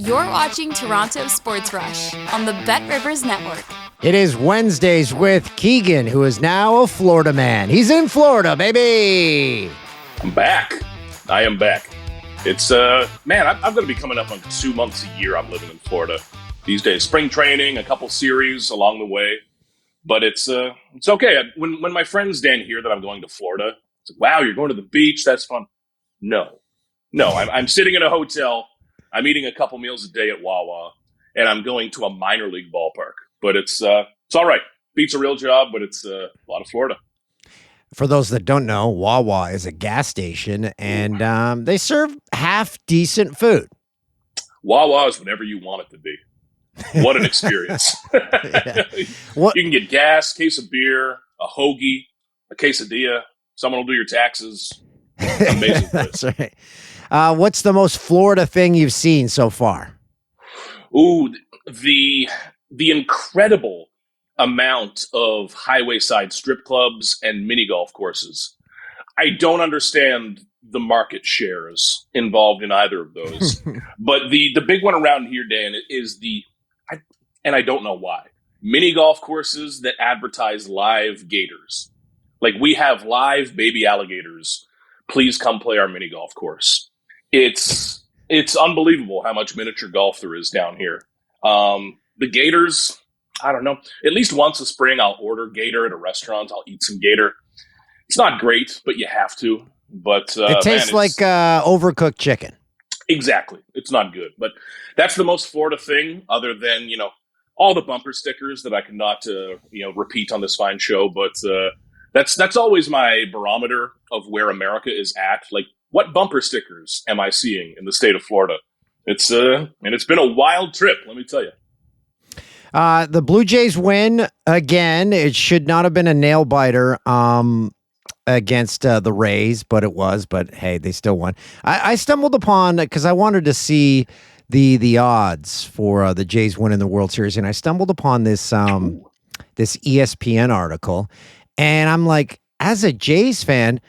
You're watching Toronto Sports Rush on the Bet Rivers Network. It is Wednesdays with Keegan, who is now a Florida man. He's in Florida, baby. I'm back. I am back. It's, man, I'm going to be coming up on 2 months a year I'm living in Florida these days. Spring training, a couple series along the way. But it's okay. When my friends Dan hear that I'm going to Florida, it's like, wow, you're going to the beach? That's fun. No, I'm sitting in a hotel. I'm eating a couple meals a day at Wawa, and I'm going to a minor league ballpark. But it's all right. Beats a real job, but it's a lot of Florida. For those that don't know, Wawa is a gas station, and they serve half-decent food. Wawa is whatever you want it to be. What an experience. You can get gas, case of beer, a hoagie, a quesadilla. Someone will do your taxes. Amazing place. That's right. What's the most Florida thing you've seen so far? Ooh, the incredible amount of highway side strip clubs and mini golf courses. I don't understand the market shares involved in either of those. But the big one around here, Dan, is and I don't know why, mini golf courses that advertise live gators. Like, we have live baby alligators. Please come play our mini golf course. It's unbelievable how much miniature golf there is down here. The gators, I don't know. At least once a spring, I'll order gator at a restaurant. I'll eat some gator. It's not great, but you have to. But it tastes like overcooked chicken. Exactly. It's not good. But that's the most Florida thing, other than, all the bumper stickers that I cannot, repeat on this fine show. But that's always my barometer of where America is at. Like, what bumper stickers am I seeing in the state of Florida? It's been a wild trip, let me tell you. The Blue Jays win again. It should not have been a nail biter against the Rays, but it was. But hey, they still won. I stumbled upon, because I wanted to see the odds for the Jays winning the World Series, and I stumbled upon this ESPN article, and I'm like, as a Jays fan,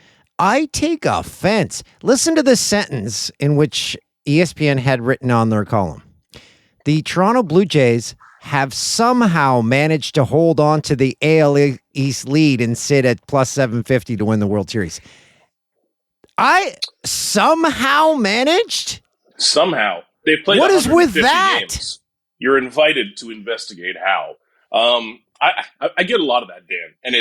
I take offense. Listen to this sentence in which ESPN had written on their column. The Toronto Blue Jays have somehow managed to hold on to the AL East lead and sit at plus 750 to win the World Series. I somehow managed? Somehow. They've played what is with that? Games. You're invited to investigate how. I get a lot of that, Dan, and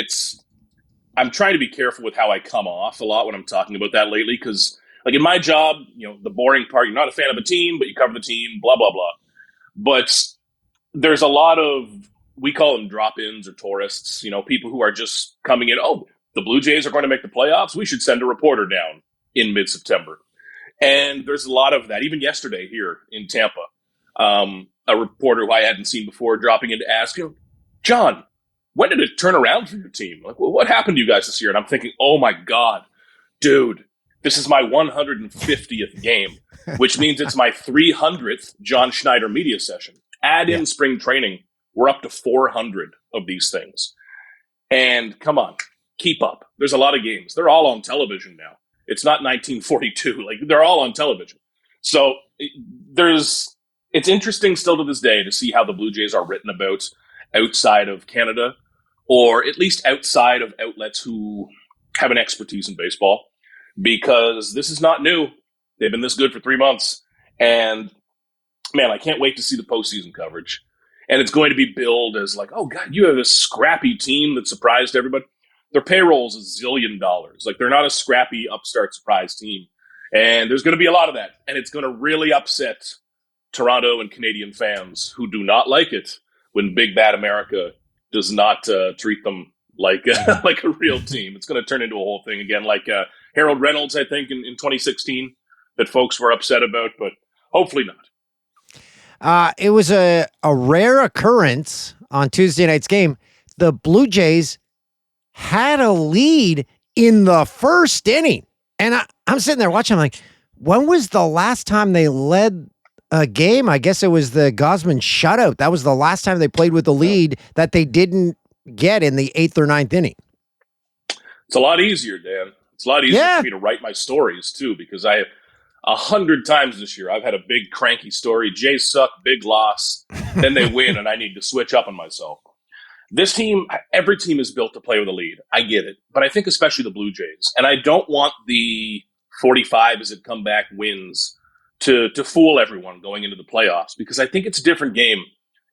I'm trying to be careful with how I come off a lot when I'm talking about that lately, because, like, in my job, the boring part, you're not a fan of a team, but you cover the team, blah, blah, blah. But there's a lot of, we call them drop-ins or tourists, people who are just coming in. Oh, the Blue Jays are going to make the playoffs. We should send a reporter down in mid-September. And there's a lot of that. Even yesterday here in Tampa, a reporter who I hadn't seen before dropping in to ask, John, when did it turn around for your team? Like, well, what happened to you guys this year? And I'm thinking, oh my God, dude, this is my 150th game, which means it's my 300th John Schneider media session. Add in spring training, we're up to 400 of these things. And come on, keep up. There's a lot of games. They're all on television now. It's not 1942. Like, they're all on television. So it's interesting still to this day to see how the Blue Jays are written about outside of Canada, or at least outside of outlets who have an expertise in baseball, because this is not new. They've been this good for 3 months. And man, I can't wait to see the postseason coverage. And it's going to be billed as like, oh God, you have this scrappy team that surprised everybody. Their payroll's $1 zillion. Like, they're not a scrappy upstart surprise team. And there's going to be a lot of that. And it's going to really upset Toronto and Canadian fans who do not like it when Big Bad America does not treat them like like a real team. It's going to turn into a whole thing again, like Harold Reynolds, I think, in 2016, that folks were upset about, but hopefully not. It was a rare occurrence on Tuesday night's game. The Blue Jays had a lead in the first inning. And I'm sitting there watching, I'm like, when was the last time they led a game? I guess it was the Gosman shutout. That was the last time they played with the lead that they didn't get in the 8th or 9th inning. It's a lot easier, Dan. It's a lot easier for me to write my stories, too, because 100 times this year, I've had a big cranky story. Jays suck, big loss. Then they win, and I need to switch up on myself. This team, every team is built to play with a lead. I get it. But I think especially the Blue Jays. And I don't want the 45 as it comeback wins to fool everyone going into the playoffs, because I think it's a different game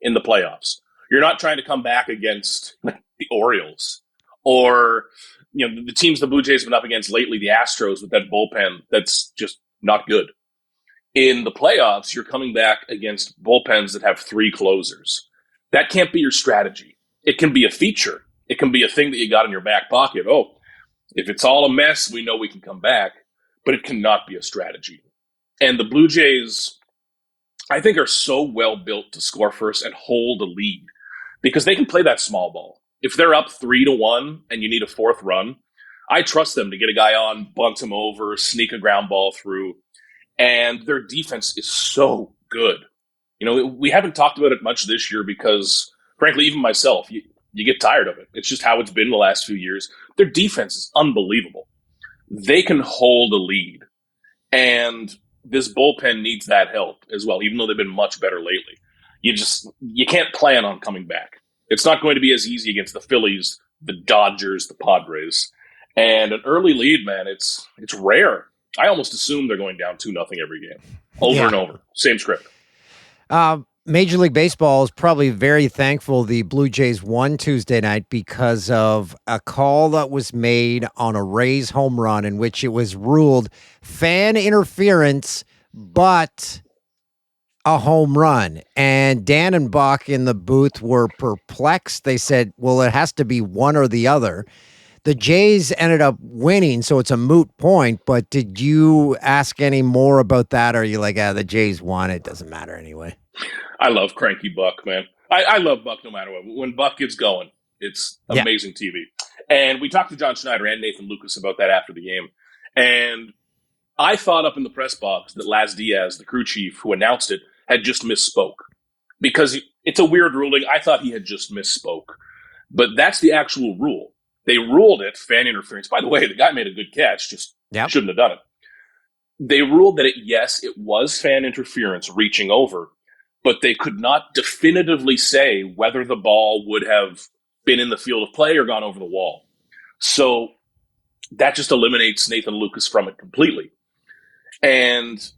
in the playoffs. You're not trying to come back against the Orioles or the teams the Blue Jays have been up against lately, the Astros, with that bullpen that's just not good. In the playoffs, you're coming back against bullpens that have 3 closers. That can't be your strategy. It can be a feature. It can be a thing that you got in your back pocket. Oh, if it's all a mess, we know we can come back. But it cannot be a strategy. And the Blue Jays, I think, are so well built to score first and hold a lead because they can play that small ball. If they're up 3-1 and you need a 4th run, I trust them to get a guy on, bunt him over, sneak a ground ball through. And their defense is so good. We haven't talked about it much this year because, frankly, even myself, you get tired of it. It's just how it's been the last few years. Their defense is unbelievable. They can hold a lead. And this bullpen needs that help as well, even though they've been much better lately. You can't plan on coming back. It's not going to be as easy against the Phillies, the Dodgers, the Padres. And an early lead, man, it's rare. I almost assume they're going down 2-0 every game. Over and over. Same script. Major League Baseball is probably very thankful the Blue Jays won Tuesday night because of a call that was made on a Rays home run in which it was ruled fan interference, but a home run. And Dan and Buck in the booth were perplexed. They said, well, it has to be one or the other. The Jays ended up winning, so it's a moot point. But did you ask any more about that? Or are you like, the Jays won, it doesn't matter anyway? I love cranky Buck, man. I love Buck no matter what. When Buck gets going, it's amazing TV. And we talked to John Schneider and Nathan Lucas about that after the game. And I thought up in the press box that Laz Diaz, the crew chief who announced it, had just misspoke. Because it's a weird ruling. I thought he had just misspoke. But that's the actual rule. They ruled it fan interference. By the way, the guy made a good catch, just shouldn't have done it. They ruled that it was fan interference reaching over, but they could not definitively say whether the ball would have been in the field of play or gone over the wall. So that just eliminates Nathan Lucas from it completely. And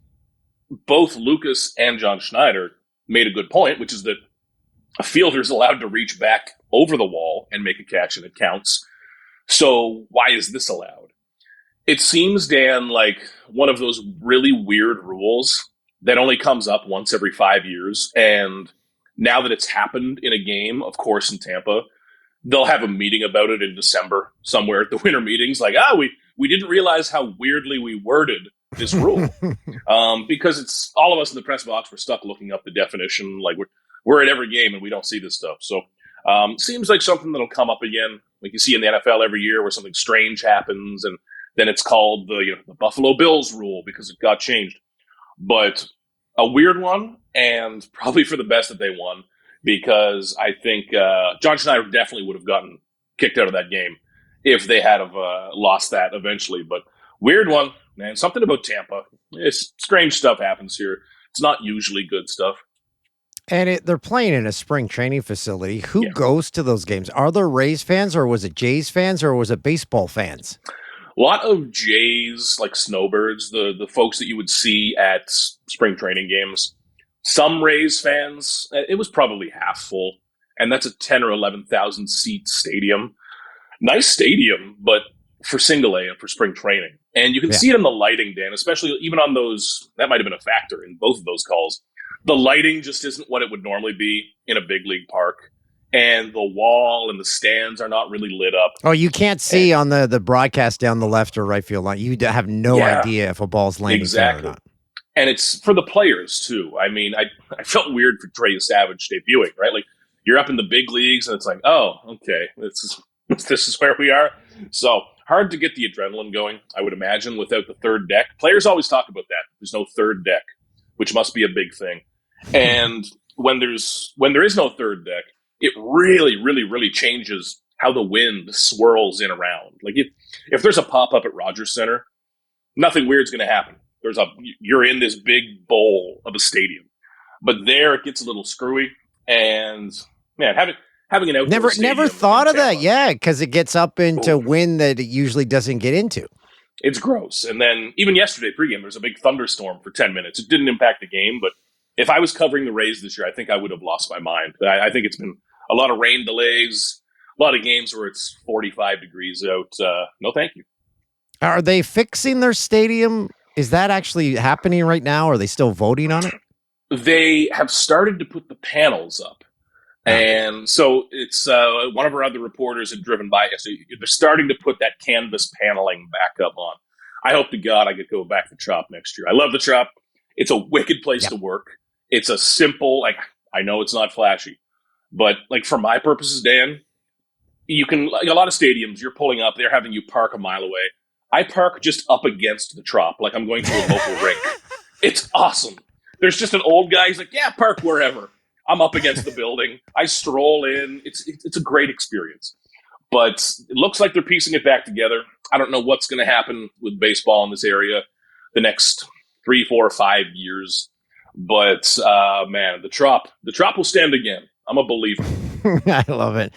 both Lucas and John Schneider made a good point, which is that a fielder is allowed to reach back over the wall and make a catch, and it counts. So why is this allowed? It seems, Dan, like one of those really weird rules that only comes up once every 5 years. And now that it's happened in a game, of course, in Tampa, they'll have a meeting about it in December somewhere at the winter meetings. Like, we didn't realize how weirdly we worded this rule. Because it's all of us in the press box, we're stuck looking up the definition. Like we're at every game and we don't see this stuff. So seems like something that'll come up again. Like you see in the NFL every year where something strange happens and then it's called the Buffalo Bills rule because it got changed. But a weird one, and probably for the best that they won, because I think John Schneider definitely would have gotten kicked out of that game if they had have lost that eventually. But weird one, man. Something about Tampa. It's strange stuff happens here. It's not usually good stuff. And they're playing in a spring training facility. Who goes to those games? Are there Rays fans, or was it Jays fans, or was it baseball fans? A lot of Jays, like snowbirds, the folks that you would see at spring training games. Some Rays fans, it was probably half full, and that's a 10 or 11,000 seat stadium. Nice stadium, but for single A and for spring training. And you can see it in the lighting, Dan, especially even on those, that might have been a factor in both of those calls. The lighting just isn't what it would normally be in a big league park. And the wall and the stands are not really lit up. Oh, you can't see on the broadcast down the left or right field line. You have no idea if a ball's landing or not. And it's for the players, too. I mean, I felt weird for Trey Yesavage debuting, right? Like, you're up in the big leagues, and it's like, oh, okay, this is where we are. So, hard to get the adrenaline going, I would imagine, without the third deck. Players always talk about that. There's no third deck, which must be a big thing. And when there is no third deck, it really, really, really changes how the wind swirls in around. Like if there's a pop-up at Rogers Center, nothing weird's going to happen. you're in this big bowl of a stadium. But there it gets a little screwy. And man, having an outdoor stadium never thought of Tampa, that. Yeah, because it gets up into wind that it usually doesn't get into. It's gross. And then even yesterday pregame, there was a big thunderstorm for 10 minutes. It didn't impact the game, but if I was covering the Rays this year, I think I would have lost my mind. I think it's been a lot of rain delays, a lot of games where it's 45 degrees out. No, thank you. Are they fixing their stadium? Is that actually happening right now? Or are they still voting on it? They have started to put the panels up. And so it's one of our other reporters had driven by us. So they're starting to put that canvas paneling back up on. I hope to God I get to go back to Chop next year. I love the Chop. It's a wicked place to work. It's a simple, I know it's not flashy, but for my purposes, Dan, you can, a lot of stadiums, you're pulling up, they're having you park a mile away. I park just up against the Trop, like I'm going to a local rink. It's awesome. There's just an old guy. He's like, yeah, park wherever. I'm up against the building. I stroll in. It's a great experience. But it looks like they're piecing it back together. I don't know what's going to happen with baseball in this area the next 3, 4, 5 years. But, man, the Trop will stand again. I'm a believer. I love it.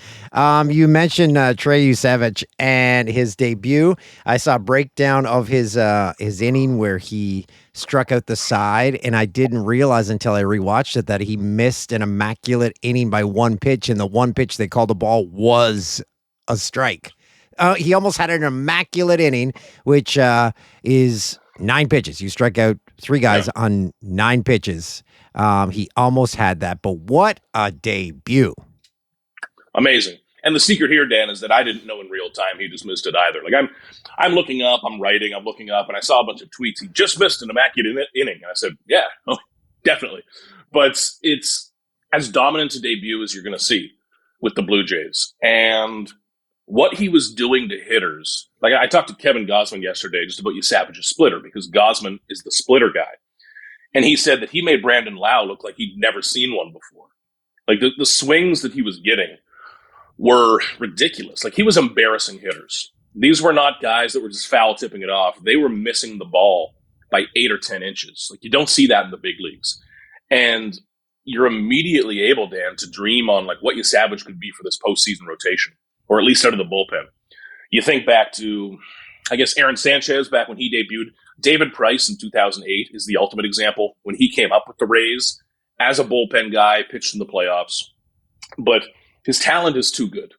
You mentioned Trey Yesavage and his debut. I saw a breakdown of his inning where he struck out the side, and I didn't realize until I rewatched it that he missed an immaculate inning by one pitch, and the one pitch they called the ball was a strike. He almost had an immaculate inning, which is 9 pitches. You strike out 3 guys on 9 pitches. He almost had that, but what a debut. Amazing. And the secret here, Dan, is that I didn't know in real time he just missed it either. I'm looking up, I'm writing, I'm looking up, and I saw a bunch of tweets. He just missed an immaculate inning. And I said, yeah, definitely. But it's as dominant a debut as you're going to see with the Blue Jays. And what he was doing to hitters, I talked to Kevin Gausman yesterday just about Yesavage's splitter, because Gausman is the splitter guy. And he said that he made Brandon Lau look like he'd never seen one before. The swings that he was getting were ridiculous. He was embarrassing hitters. These were not guys that were just foul tipping it off. They were missing the ball by 8 or 10 inches. You don't see that in the big leagues. And you're immediately able, Dan, to dream on what Yesavage could be for this postseason rotation, or at least out of the bullpen. You think back to, I guess, Aaron Sanchez back when he debuted. David Price in 2008 is the ultimate example when he came up with the Rays as a bullpen guy, pitched in the playoffs. But his talent is too good.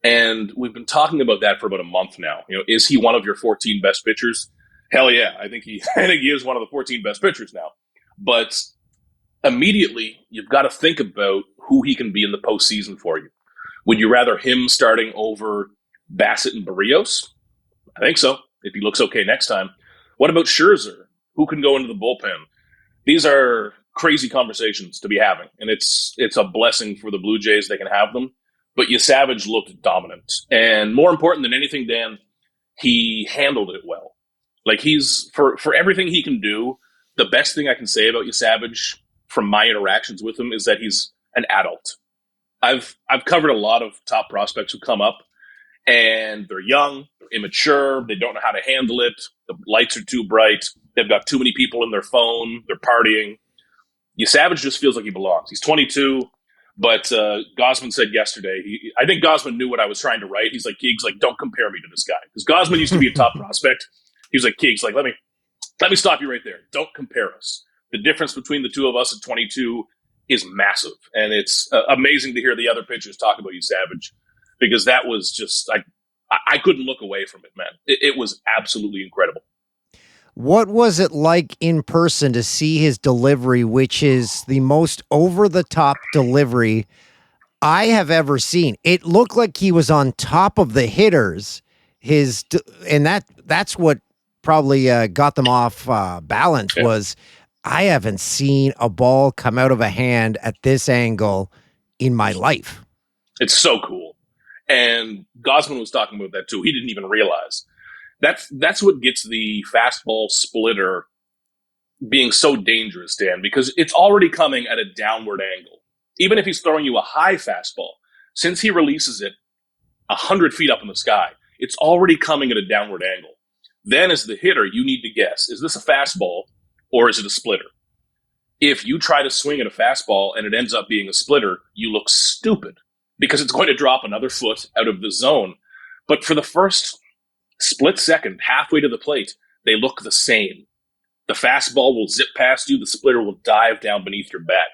And we've been talking about that for about a month now. Is he one of your 14 best pitchers? Hell yeah. I think he is one of the 14 best pitchers now. But immediately, you've got to think about who he can be in the postseason for you. Would you rather him starting over Bassett and Barrios? I think so, if he looks okay next time. What about Scherzer? Who can go into the bullpen? These are crazy conversations to be having, and it's a blessing for the Blue Jays they can have them. But Yesavage looked dominant, and more important than anything, Dan, he handled it well. He's for everything he can do. The best thing I can say about Yesavage from my interactions with him is that he's an adult. I've covered a lot of top prospects who come up, and they're young, they're immature, they don't know how to handle it. The lights are too bright. They've got too many people in their phone. They're partying. Yesavage just feels like he belongs. He's 22, but Gausman said yesterday, I think Gausman knew what I was trying to write. He's like, Keegs, don't compare me to this guy. Because Gausman used to be a top prospect. He was like, Keegs, let me stop you right there. Don't compare us. The difference between the two of us at 22 is massive. And it's amazing to hear the other pitchers talk about Yesavage, because that was just, I couldn't look away from it, man. It was absolutely incredible. What was it like in person to see his delivery, which is the most over-the-top delivery I have ever seen? It looked like he was on top of the hitters. And that's what probably got them off balance. Was I haven't seen a ball come out of a hand at this angle in my life. It's so cool. And Gausman was talking about that too. He didn't even realize. That's what gets the fastball splitter being so dangerous, Dan, because it's already coming at a downward angle. Even if he's throwing you a high fastball, since he releases it 100 feet up in the sky, it's already coming at a downward angle. Then as the hitter, you need to guess, is this a fastball or is it a splitter? If you try to swing at a fastball and it ends up being a splitter, you look stupid because it's going to drop another foot out of the zone. But for the first split second, halfway to the plate, they look the same. The fastball will zip past you. The splitter will dive down beneath your bat.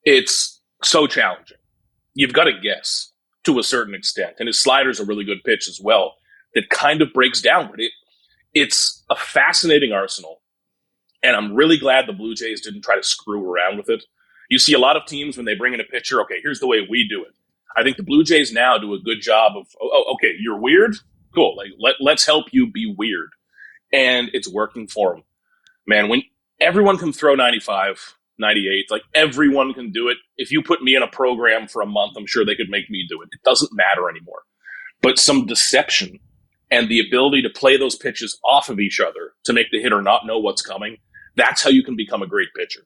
It's so challenging. You've got to guess to a certain extent. And his slider's a really good pitch as well that kind of breaks downward. It's a fascinating arsenal. And I'm really glad the Blue Jays didn't try to screw around with it. You see a lot of teams when they bring in a pitcher, okay, here's the way we do it. I think the Blue Jays now do a good job of, okay, you're weird? Cool. Like, let's help you be weird. And it's working for them. Man, when everyone can throw 95, 98, like everyone can do it. If you put me in a program for a month, I'm sure they could make me do it. It doesn't matter anymore. But some deception and the ability to play those pitches off of each other to make the hitter not know what's coming, that's how you can become a great pitcher.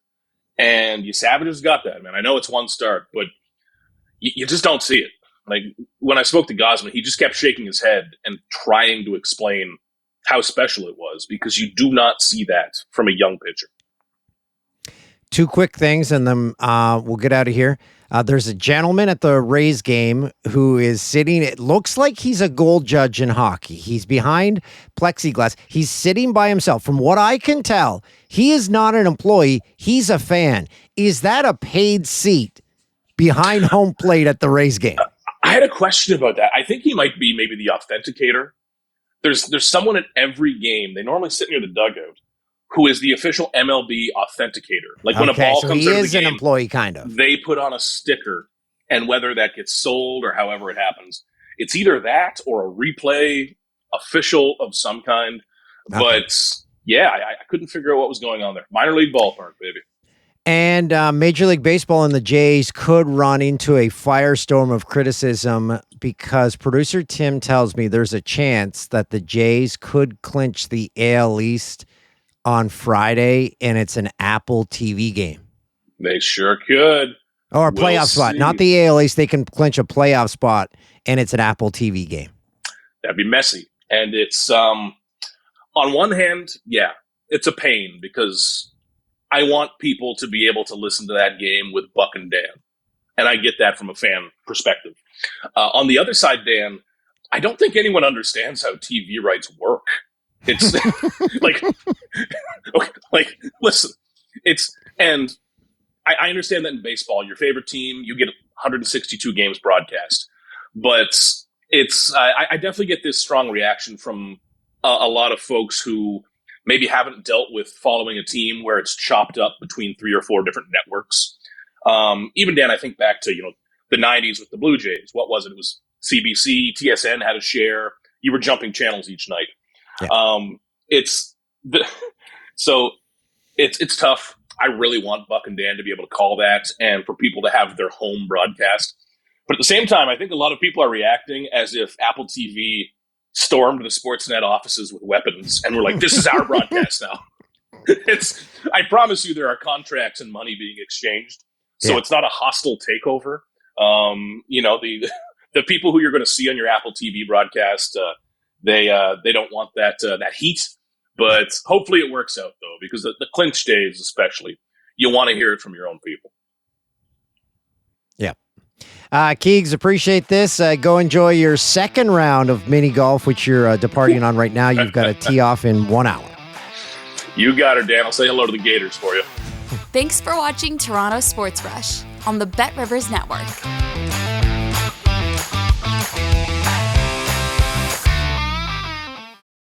And Yesavage has got that, man. I know it's one start, but you just don't see it. Like, when I spoke to Gosman, he just kept shaking his head and trying to explain how special it was, because you do not see that from a young pitcher. Two quick things, and then we'll get out of here. There's a gentleman at the Rays game who is sitting. It looks like he's a goal judge in hockey. He's behind plexiglass. He's sitting by himself. From what I can tell, he is not an employee. He's a fan. Is that a paid seat behind home plate at the Rays game? I had a question about that. I think he might be maybe the authenticator. There's someone at every game. They normally sit near the dugout, who is the official MLB authenticator. Like, when a ball comes out of the game, an employee, kind of. They put on a sticker, and whether that gets sold or however it happens, it's either that or a replay official of some kind. Okay. But yeah, I couldn't figure out what was going on there. Minor league ballpark, baby. And Major League Baseball and the Jays could run into a firestorm of criticism because producer Tim tells me there's a chance that the Jays could clinch the AL East on Friday, and it's an Apple TV game. They sure could. Or a playoff spot. Not the AL East. They can clinch a playoff spot, and it's an Apple TV game. That'd be messy. And it's, on one hand, yeah, it's a pain because I want people to be able to listen to that game with Buck and Dan. And I get that from a fan perspective. On the other side, Dan, I don't think anyone understands how TV rights work. It's like, listen, and I understand that in baseball, your favorite team, you get 162 games broadcast, but I definitely get this strong reaction from a lot of folks who maybe haven't dealt with following a team where it's chopped up between 3 or 4 different networks. Even Dan, I think back to, the 90s with the Blue Jays. What was it? It was CBC, TSN had a share. You were jumping channels each night. Yeah. It's tough. I really want Buck and Dan to be able to call that and for people to have their home broadcast. But at the same time, I think a lot of people are reacting as if Apple TV stormed the Sportsnet offices with weapons and we're like, this is our broadcast now. I promise you there are contracts and money being exchanged. So It's not a hostile takeover. The people who you're going to see on your Apple TV broadcast, they don't want that heat, but hopefully it works out though, because the clinch days, especially, you want to hear it from your own people. Yeah. Keegs, appreciate this. Go enjoy your second round of mini golf, which you're departing on right now. You've got to tee off in 1 hour. You got her, Dan. I'll say hello to the Gators for you. Thanks for watching Toronto Sports Rush on the Bet Rivers Network.